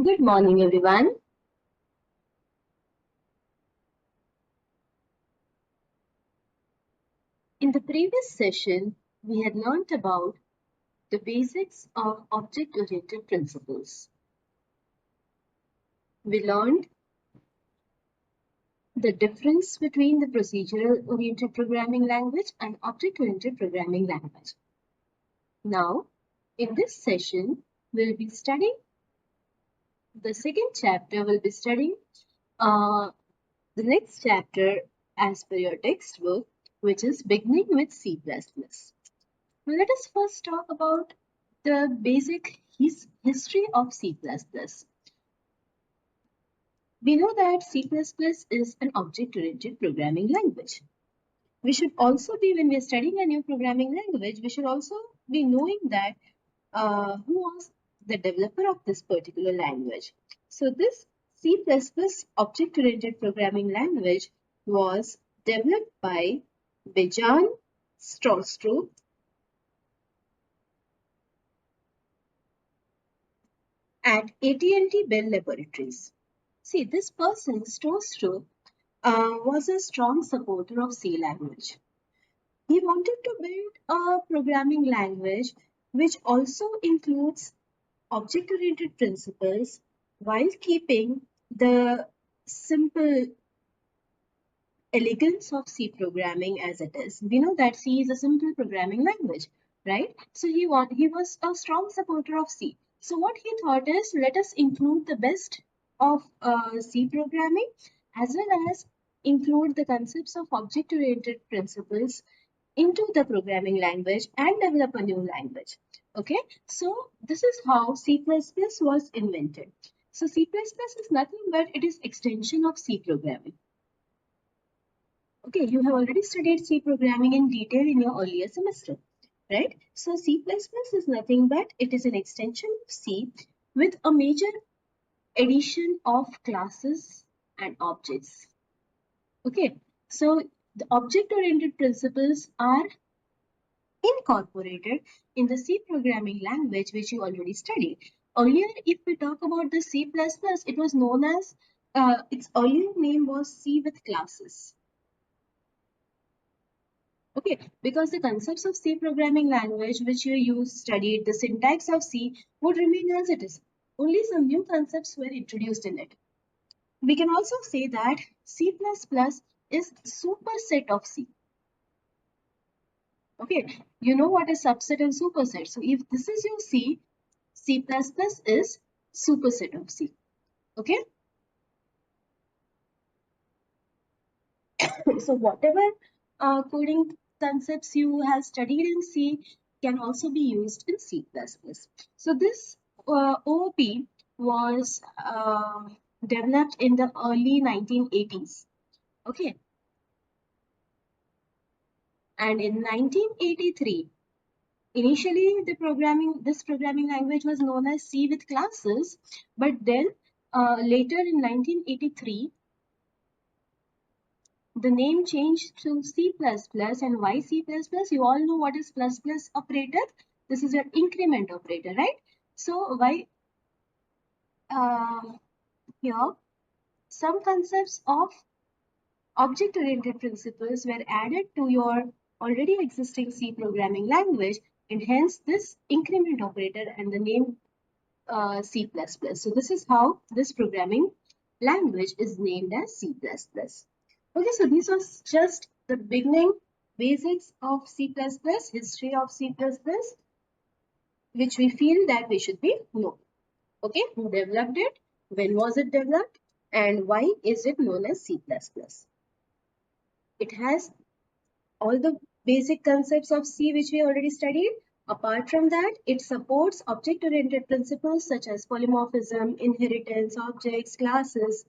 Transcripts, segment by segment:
Good morning, everyone. In the previous session, we had learned about the basics of object-oriented principles. We learned the difference between the procedural-oriented programming language and object-oriented programming language. Now, in this session, we'll be studying the second chapter. We'll be studying the next chapter as per your textbook, which is beginning with C++. Let us first talk about the basic history of C++. We know that C++ is an object-oriented programming language. We should also be, when we are studying a new programming language, we should also be knowing that who was the developer of this particular language. So this C++ object-oriented programming language was developed by Bejan Stroustrup at AT&T Bell Laboratories. See, this person, Stroustrup, was a strong supporter of C language. He wanted to build a programming language which also includes object-oriented principles while keeping the simple elegance of C programming as it is. We know that C is a simple programming language, right? So he was a strong supporter of C. So what he thought is, let us include the best of C programming as well as include the concepts of object-oriented principles into the programming language and develop a new language. Okay, so this is how C++ was invented. So C++ is nothing but it is extension of C programming. Okay, you have already studied C programming in detail in your earlier semester, right? So C++ is nothing but it is an extension of C with a major addition of classes and objects. Okay, so the object-oriented principles are incorporated in the C programming language which you already studied. Earlier, if we talk about the C++, it was known as, its earlier name was C with classes. Okay, because the concepts of C programming language which you studied, the syntax of C would remain as it is. Only some new concepts were introduced in it. We can also say that C++ is superset of C. Okay, you know what is subset and superset. So if this is your C, C++ is superset of C. Okay. So whatever coding concepts you have studied in C can also be used in C++. So this OOP was developed in the early 1980s. Okay. And in 1983, initially this programming language was known as C with classes, but then later in 1983, the name changed to C++. And why C++? You all know what is plus plus operator. This is your increment operator, right? So why here some concepts of object-oriented principles were added to your already existing C programming language, and hence this increment operator and the name C++. So this is how this programming language is named as C++. Okay, so this was just the beginning basics of C++, history of C++, which we feel that we should be known. Okay, who developed it, when was it developed, and why is it known as C++? It has all the basic concepts of C which we already studied. Apart from that, it supports object-oriented principles such as polymorphism, inheritance, objects, classes,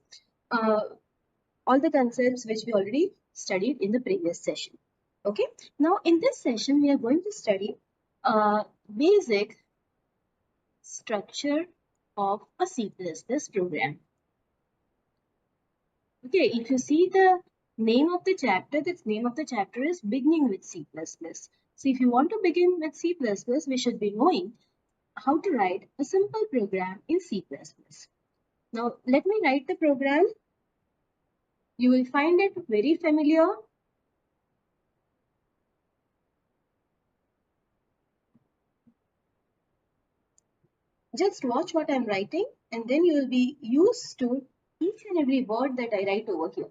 all the concepts which we already studied in the previous session. Okay, now in this session, we are going to study basic structure of a C++ program. Okay, if you see the name of the chapter, the name of the chapter is beginning with C++. So if you want to begin with C++, we should be knowing how to write a simple program in C++. Now let me write the program. You will find it very familiar. Just watch what I'm writing and then you will be used to each and every word that I write over here.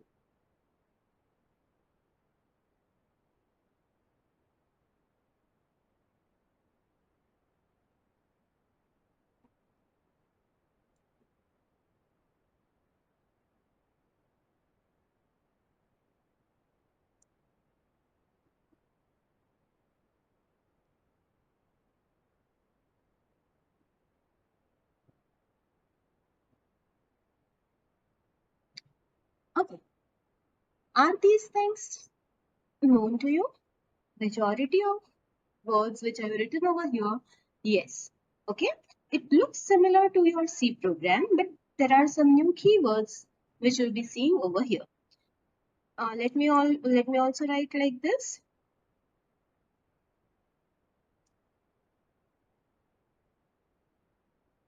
Okay. Are these things known to you? Majority of words which I've written over here, yes. Okay. It looks similar to your C program, but there are some new keywords which you'll be seeing over here. Let me also write like this.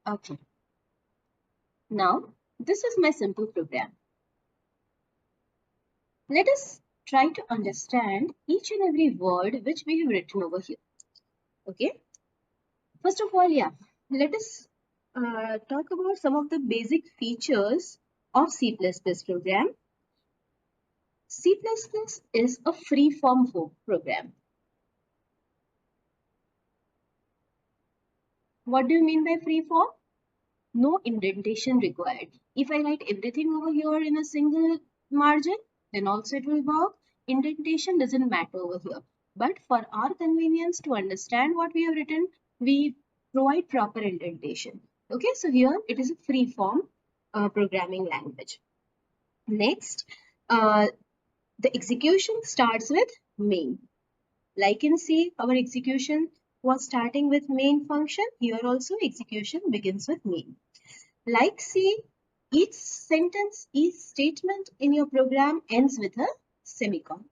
Okay. Now, this is my simple program. Let us try to understand each and every word which we have written over here. Okay. First of all, yeah, let us talk about some of the basic features of C++ program. C++ is a free-form program. What do you mean by free-form? No indentation required. If I write everything over here in a single margin, then also it will work. Indentation doesn't matter over here. But for our convenience to understand what we have written, we provide proper indentation. Okay, so here it is a free form programming language. Next, uh, the execution starts with main. Like in C, our execution was starting with main function. Here also execution begins with main. Like C, each sentence, each statement in your program ends with a semicolon.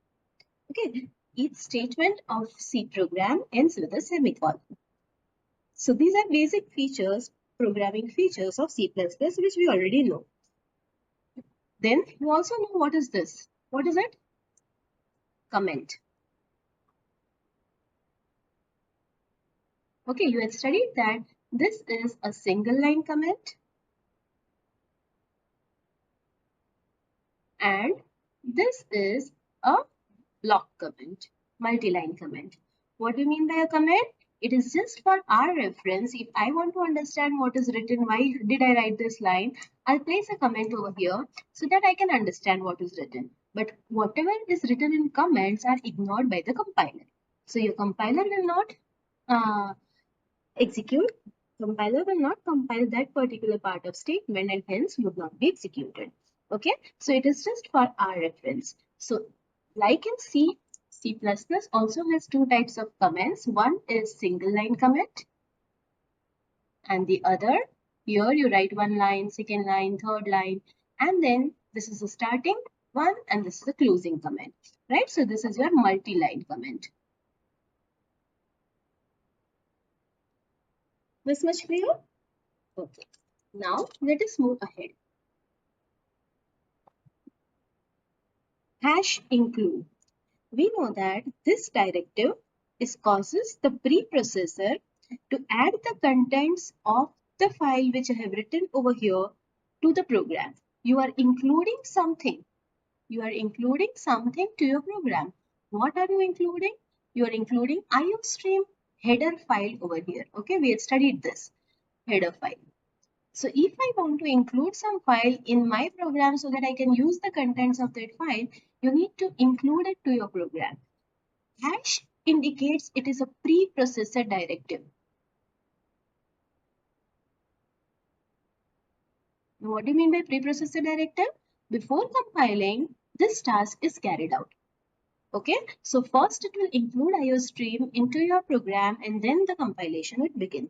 Okay, each statement of C program ends with a semicolon. So these are basic features, programming features of C++, which we already know. Then you also know what is this. What is it? Comment. Okay, you had studied that this is a single line comment and this is a block comment, multi-line comment. What do you mean by a comment? It is just for our reference. If I want to understand what is written, why did I write this line, I'll place a comment over here so that I can understand what is written. But whatever is written in comments are ignored by the compiler. So your compiler will not uh, execute. Compiler will not compile that particular part of statement and hence would not be executed. Okay, so it is just for our reference. So like in C, C++ also has two types of comments. One is single line comment and the other, here you write one line, second line, third line, and then this is the starting one and this is the closing comment, right? So this is your multi-line comment. This much clear? Okay. Now let us move ahead. Hash include. We know that this directive causes the preprocessor to add the contents of the file which I have written over here to the program. You are including something. You are including something to your program. What are you including? You are including IOStream header file over here. Okay, we had studied this header file. So if I want to include some file in my program so that I can use the contents of that file, you need to include it to your program. Hash indicates it is a preprocessor directive. What do you mean by preprocessor directive? Before compiling, this task is carried out. Okay, so first it will include IOStream into your program and then the compilation will begin.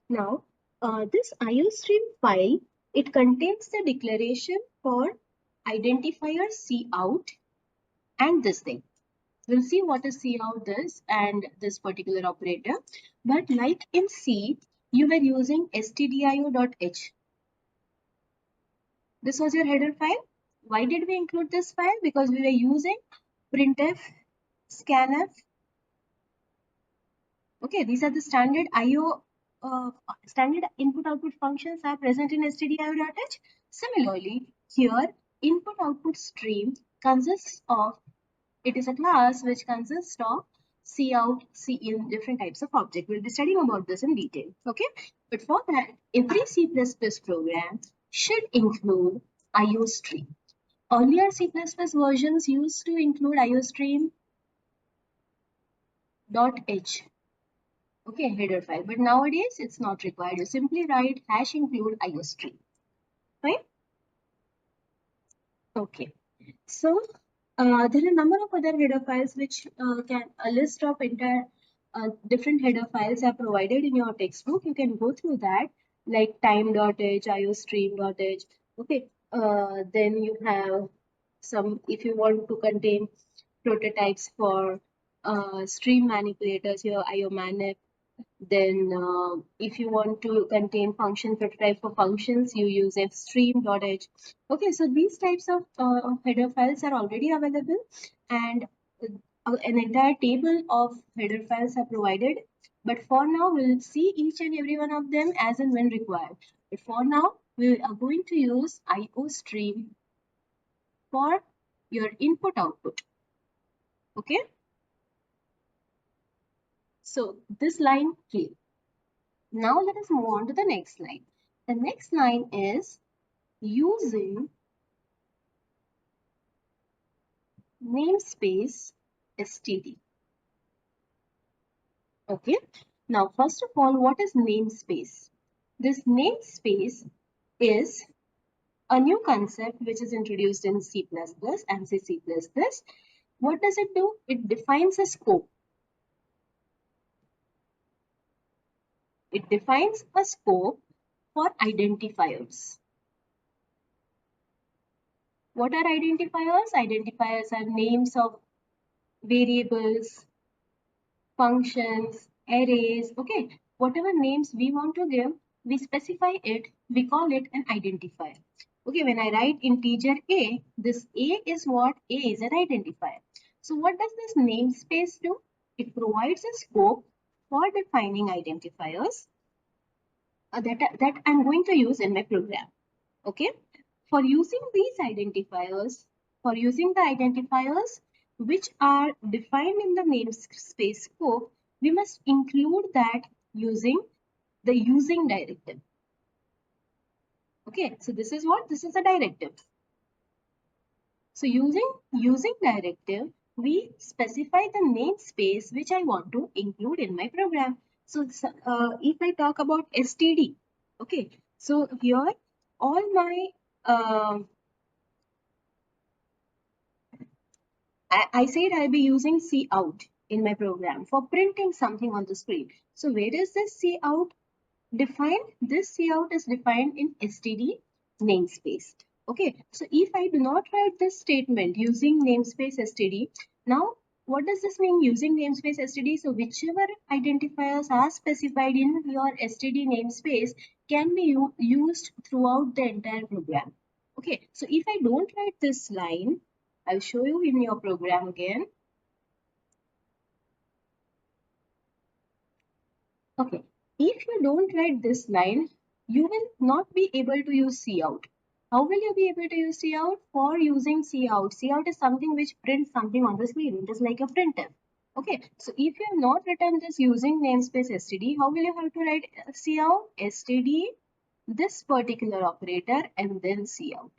Now, this IOStream file, it contains the declaration for identifier cout and this thing. We'll see what is cout is and this particular operator. But like in C, you were using stdio.h. This was your header file. Why did we include this file? Because we were using printf, scanf. Okay, these are the standard IO, standard input output functions are present in stdio.h. Similarly, here input output stream consists of, it is a class which consists of cout, cin, different types of object. We'll be studying about this in detail. Okay, but for that, every C++ program should include IO stream. Earlier C++ versions used to include IOStream.h, okay, header file, but nowadays it's not required. You simply write #include IOStream, right? Okay, so there are a number of other header files which a list of entire different header files are provided in your textbook. You can go through that, like time.h, iostream.h. Okay, then you have some, if you want to contain prototypes for stream manipulators, here iomanip. Then if you want to contain function prototype for functions, you use fstream.h. Okay, so these types of header files are already available, and an entire table of header files are provided. But for now, we'll see each and every one of them as and when required. But for now, we are going to use IOStream for your input output. Okay, so this line clear. Now let us move on to the next line. The next line is using namespace std. Okay. Now, first of all, what is namespace? This namespace is a new concept which is introduced in C++ and C++. What does it do? It defines a scope. It defines a scope for identifiers. What are identifiers? Identifiers are names of variables, functions, arrays, okay. Whatever names we want to give, we specify it, we call it an identifier. Okay, when I write integer a, this a is what? A is an identifier. So what does this namespace do? It provides a scope for defining identifiers that I'm going to use in my program. Okay, for using these identifiers, which are defined in the namespace scope, we must include that using the using directive. Okay, so this is what? This is a directive. So using directive, we specify the namespace which I want to include in my program. So if I talk about std, okay, so here all my I said I'll be using cout in my program for printing something on the screen. So where is this cout defined? This cout is defined in std namespace. Okay, so if I do not write this statement using namespace std, now what does this mean using namespace std? So whichever identifiers are specified in your std namespace can be used throughout the entire program. Okay, so if I don't write this line, I'll show you in your program again. Okay, if you don't write this line, you will not be able to use cout. How will you be able to use cout? For using cout, cout is something which prints something on the screen. It is like a printf. Okay, so if you have not written this using namespace std, how will you have to write cout? Std, this particular operator, and then cout.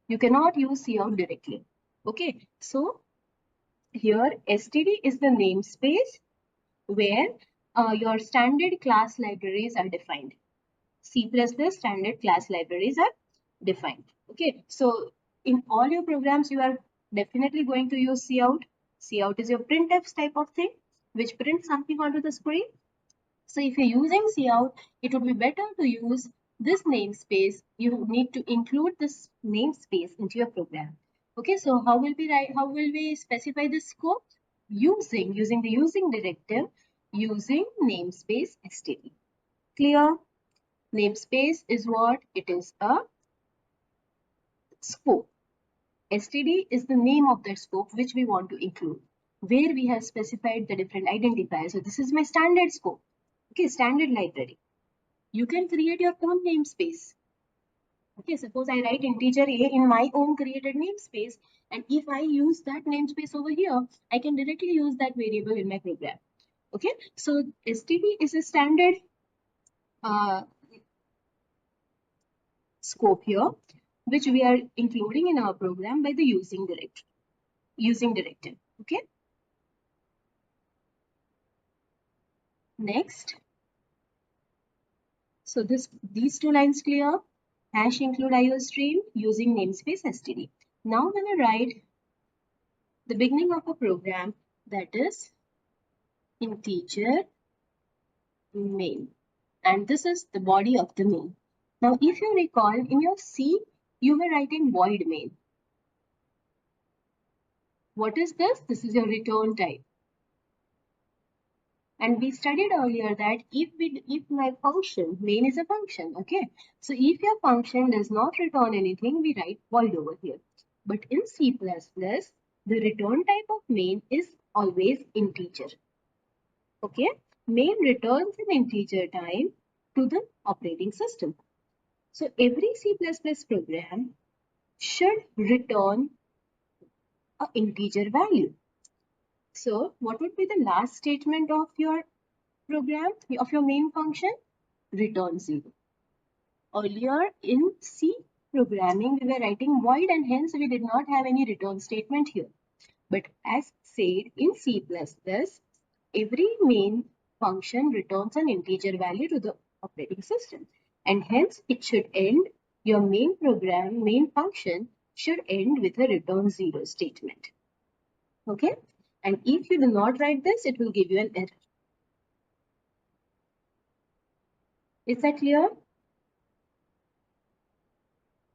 You cannot use cout directly. Okay, so here std is the namespace where your standard class libraries are defined. C++ standard class libraries are defined. Okay, so in all your programs, you are definitely going to use cout. Cout is your printf type of thing, which prints something onto the screen. So if you're using cout, it would be better to use this namespace. You need to include this namespace into your program. Okay, so how will we specify this scope? Using the using directive, using namespace std. Clear? Namespace is what? It is a scope. STD is the name of that scope which we want to include, where we have specified the different identifiers. So this is my standard scope, okay, standard library. You can create your own namespace. Okay, suppose I write integer a in my own created namespace, and if I use that namespace over here, I can directly use that variable in my program. Okay, so STD is a standard scope here, which we are including in our program by the using directive. Okay. Next. So these two lines clear. Hash include IOStream using namespace STD. Now when I write the beginning of a program, that is integer main, and this is the body of the main. Now if you recall, in your C you were writing void main. What is this? This is your return type. And we studied earlier that if my function, main is a function, okay? So if your function does not return anything, we write void over here. But in C++, the return type of main is always integer. Okay? Main returns an integer time to the operating system. So every C++ program should return an integer value. So what would be the last statement of your program, of your main function? Return 0. Earlier in C programming, we were writing void and hence we did not have any return statement here. But as said in C++, every main function returns an integer value to the operating system. And hence it should end, your main program, main function should end with a return 0 statement. Okay? And if you do not write this, it will give you an error. Is that clear?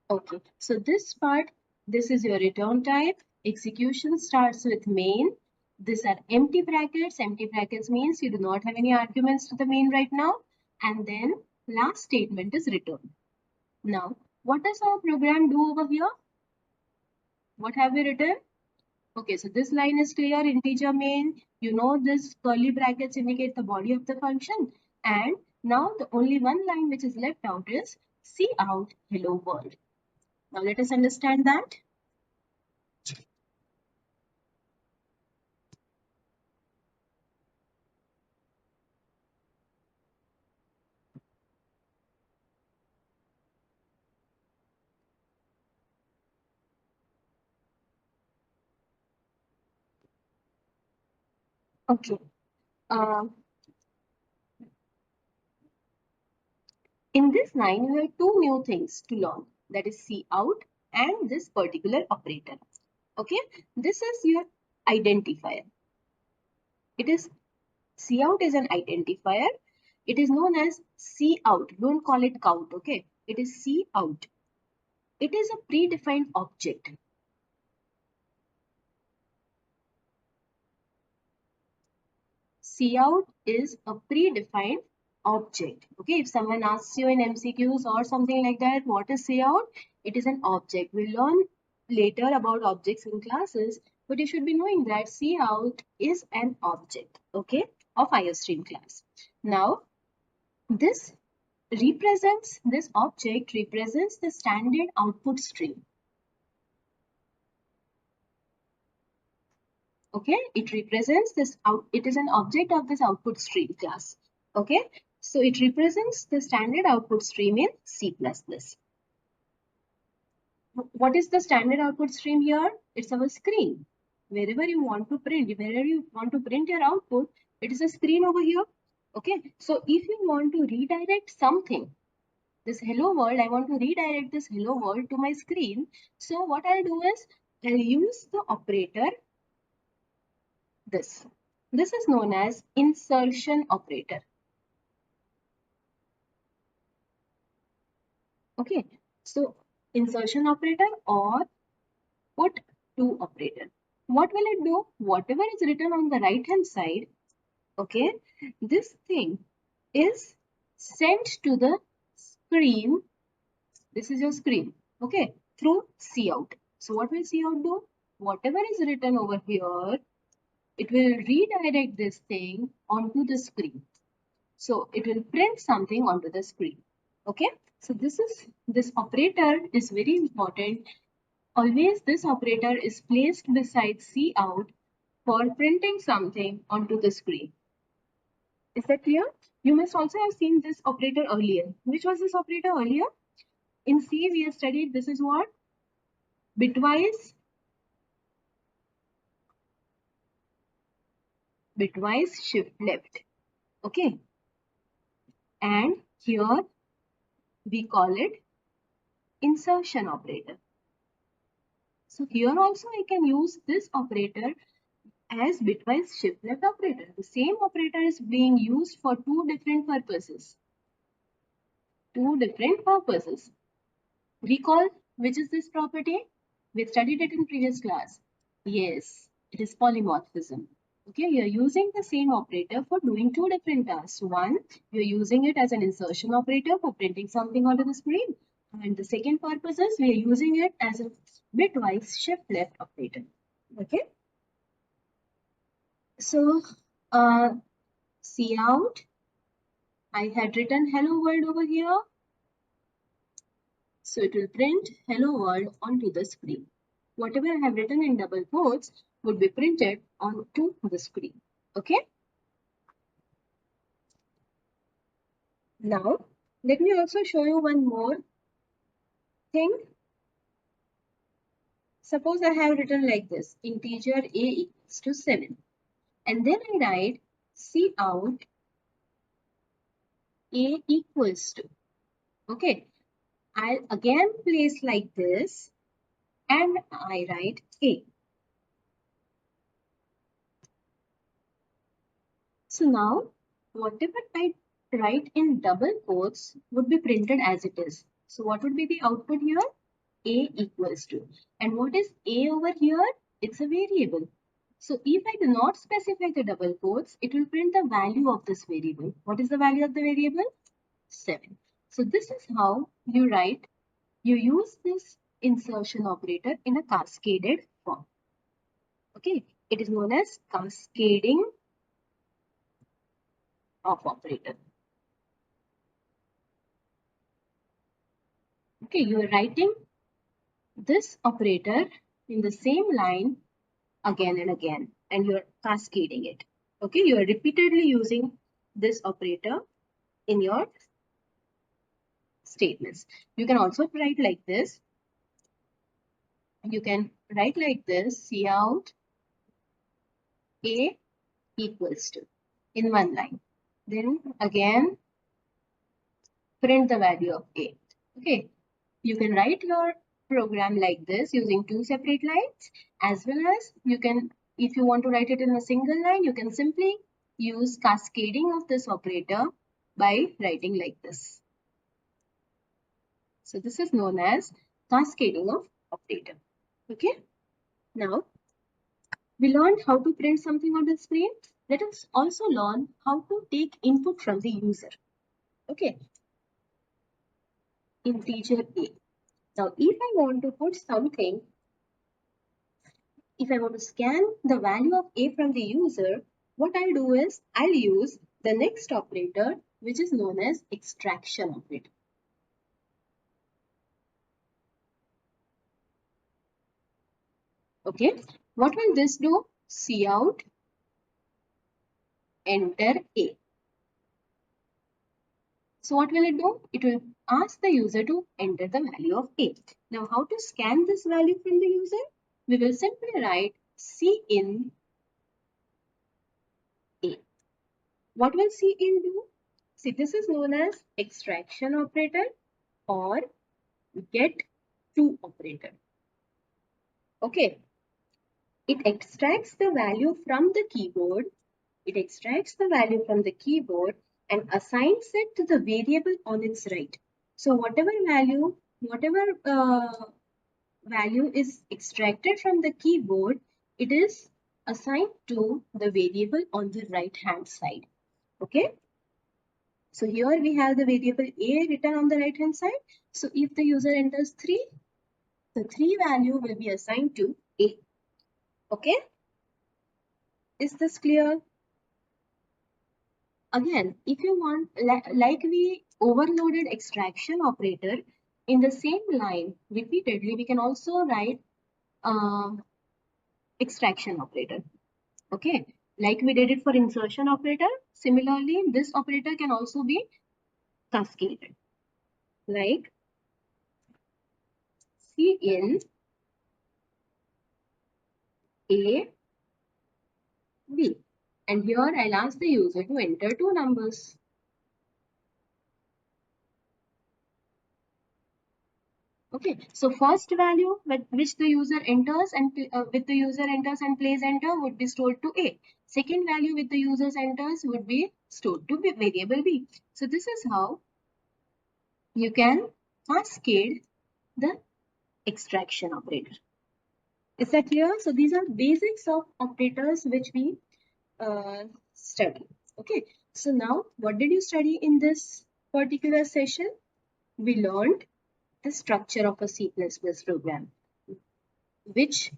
Okay, so this part, this is your return type. Execution starts with main. These are empty brackets. Empty brackets means you do not have any arguments to the main right now. And then last statement is return. Now, what does our program do over here? What have we written? Okay, so this line is clear, integer main. You know this curly brackets indicate the body of the function. And now the only one line which is left out is cout hello world. Now let us understand that. Okay. In this line, we have two new things to learn. That is cout and this particular operator. Okay. This is your identifier. It is cout is an identifier. It is known as cout. Don't call it count. Okay. It is cout. It is a predefined object. Cout is a predefined object. Okay, if someone asks you in MCQs or something like that, what is cout? It is an object. We'll learn later about objects in classes, but you should be knowing that cout is an object, okay, of IOStream class. Now, this object represents the standard output stream. Okay, it represents this out, it is an object of this output stream class. Okay, so it represents the standard output stream in C++. What is the standard output stream here? It's our screen. Wherever you want to print, wherever you want to print your output, it is a screen over here. Okay, so if you want to redirect something, this hello world, I want to redirect this hello world to my screen. So what I'll do is I'll use the operator this. This is known as insertion operator. Okay, so insertion operator or put to operator. What will it do? Whatever is written on the right hand side, okay, this thing is sent to the screen. This is your screen. Okay, through cout. So what will cout do? Whatever is written over here, it will redirect this thing onto the screen. So it will print something onto the screen. Okay. So this operator is very important. Always this operator is placed beside cout for printing something onto the screen. Is that clear? You must also have seen this operator earlier. Which was this operator earlier? In C, we have studied this is what? Bitwise shift left. Okay. And here we call it insertion operator. So here also I can use this operator as bitwise shift left operator. The same operator is being used for two different purposes. Recall which is this property? We studied it in previous class. Yes, it is polymorphism. Okay, you're using the same operator for doing two different tasks. One, you're using it as an insertion operator for printing something onto the screen. And the second purpose is we are using it as a bitwise shift left operator. Okay, so cout, I had written hello world over here. So it will print hello world onto the screen. Whatever I have written in double quotes would be printed onto the screen. Okay. Now, let me also show you one more thing. Suppose I have written like this, integer a equals to 7. And then I write cout a equals to. Okay. I'll again place like this and I write a. So now, whatever I write in double quotes would be printed as it is. So what would be the output here? A equals to. And what is A over here? It's a variable. So if I do not specify the double quotes, it will print the value of this variable. What is the value of the variable? 7. So this is how you use this insertion operator in a cascaded form. Okay, it is known as cascading of operator. Okay, you are writing this operator in the same line again and again, and you're cascading it. Okay, you are repeatedly using this operator in your statements. You can also write like this. You can write like this, cout A equals to in one line. Then again, print the value of A. Okay, you can write your program like this using two separate lines, as well as you can, if you want to write it in a single line, you can simply use cascading of this operator by writing like this. So this is known as cascading of operator. Okay. Now we learned how to print something on the screen. Let us also learn how to take input from the user. Okay. Integer A. Now if I want to put something, if I want to scan the value of A from the user, what I'll do is I'll use the next operator, which is known as extraction operator. Okay, what will this do? Cout enter A. So what will it do? It will ask the user to enter the value of A. Now how to scan this value from the user? We will simply write cin A. What will cin do? See, this is known as extraction operator or get to operator. Okay, it extracts the value from the keyboard. It extracts the value from the keyboard and assigns it to the variable on its right. So whatever value is extracted from the keyboard, it is assigned to the variable on the right hand side. Okay. So here we have the variable A written on the right hand side. So if the user enters 3, the 3 value will be assigned to A. Okay? Is this clear? Again, if you want, like we overloaded extraction operator, in the same line repeatedly, we can also write extraction operator. Okay, like we did it for insertion operator, similarly, this operator can also be cascaded. Like Cin A B. And here I'll ask the user to enter 2 numbers. Okay, so first value which the user enters and with the user enters and plays enter would be stored to A. Second value with the users enters would be stored to variable B. So this is how you can cascade the extraction operator. Is that clear? So these are basics of operators which we study. Okay, so now what did you study in this particular session? We learned the structure of a C++ program, which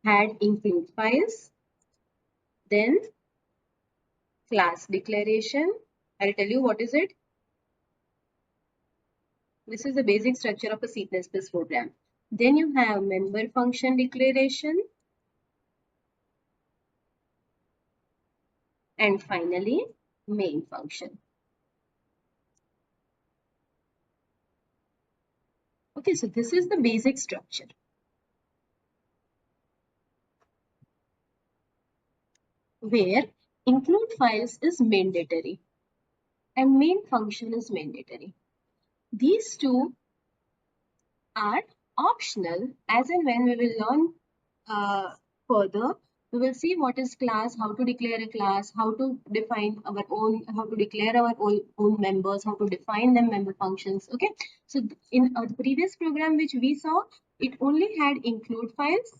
had include files, then class declaration. I'll tell you what is it. This is the basic structure of a C++ program. Then you have member function declaration. And finally, main function. Okay, so this is the basic structure. Where include files is mandatory and main function is mandatory. These two are optional. As and when we will learn further, we will see what is class, how to declare a class, how to define our own, how to declare our own members, how to define them member functions. Okay, so in the previous program which we saw, it only had include files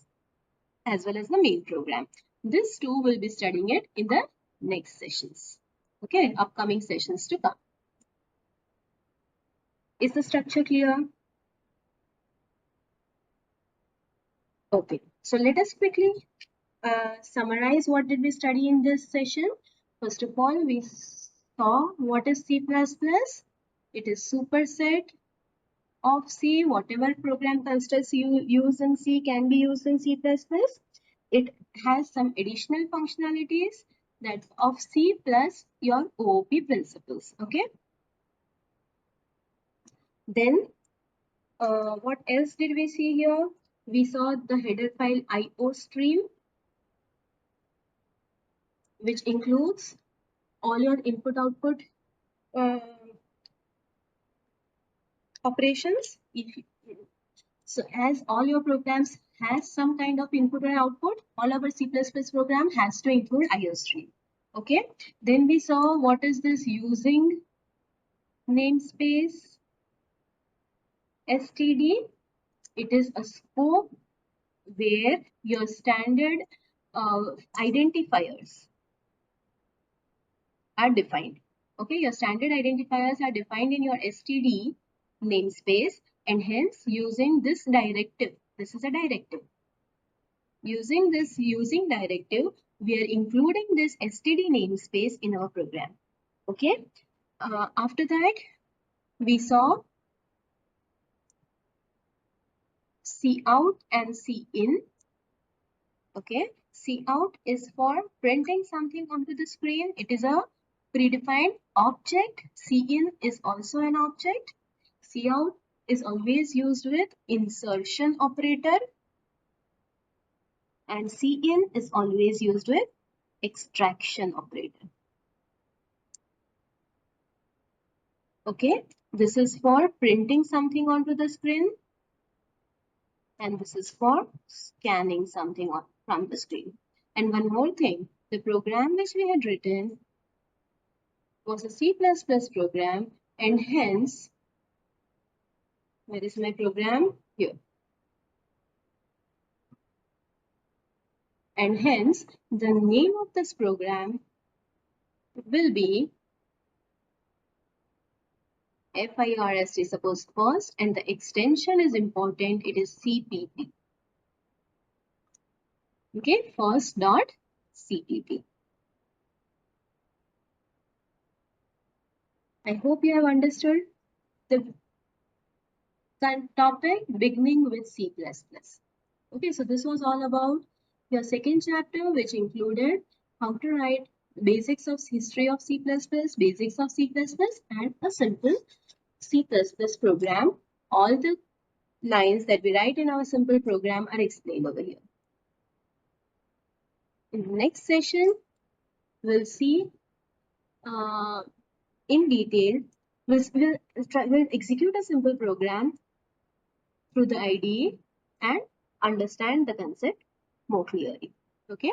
as well as the main program. This too will be studying it in the next sessions. Okay, upcoming sessions to come. Is the structure clear? Okay, so let us quickly summarize what did we study in this session. First of all, we saw what is C++. It is superset of C. Whatever program constructs you use in C can be used in C++. It has some additional functionalities that of C plus your OOP principles. Okay. Then what else did we see here? We saw the header file IO stream, which includes all your input output operations. So as all your programs has some kind of input and output, all our C++ program has to include IO stream. Okay. Then we saw what is this using namespace STD. It is a scope where your standard identifiers are defined. Okay, your standard identifiers are defined in your STD namespace, and hence using this directive, this is a directive. Using this using directive, we are including this STD namespace in our program. Okay, after that, we saw cout and cin. Okay, cout is for printing something onto the screen. It is a predefined object. Cin is also an object. Cout is always used with insertion operator, and cin is always used with extraction operator. Okay, this is for printing something onto the screen, and this is for scanning something from the screen. And one more thing, the program which we had written was a C++ program, and hence, where is my program? Here. And hence, the name of this program will be FIRST is supposed first, and the extension is important. It is CPP. Okay, first dot CPP. I hope you have understood the topic beginning with C++. Okay, so this was all about your second chapter, which included how to write basics of history of C++, basics of C++, and a simple C++ program. All the lines that we write in our simple program are explained over here. In the next session, we'll see in detail, we'll execute a simple program through the IDE and understand the concept more clearly. Okay.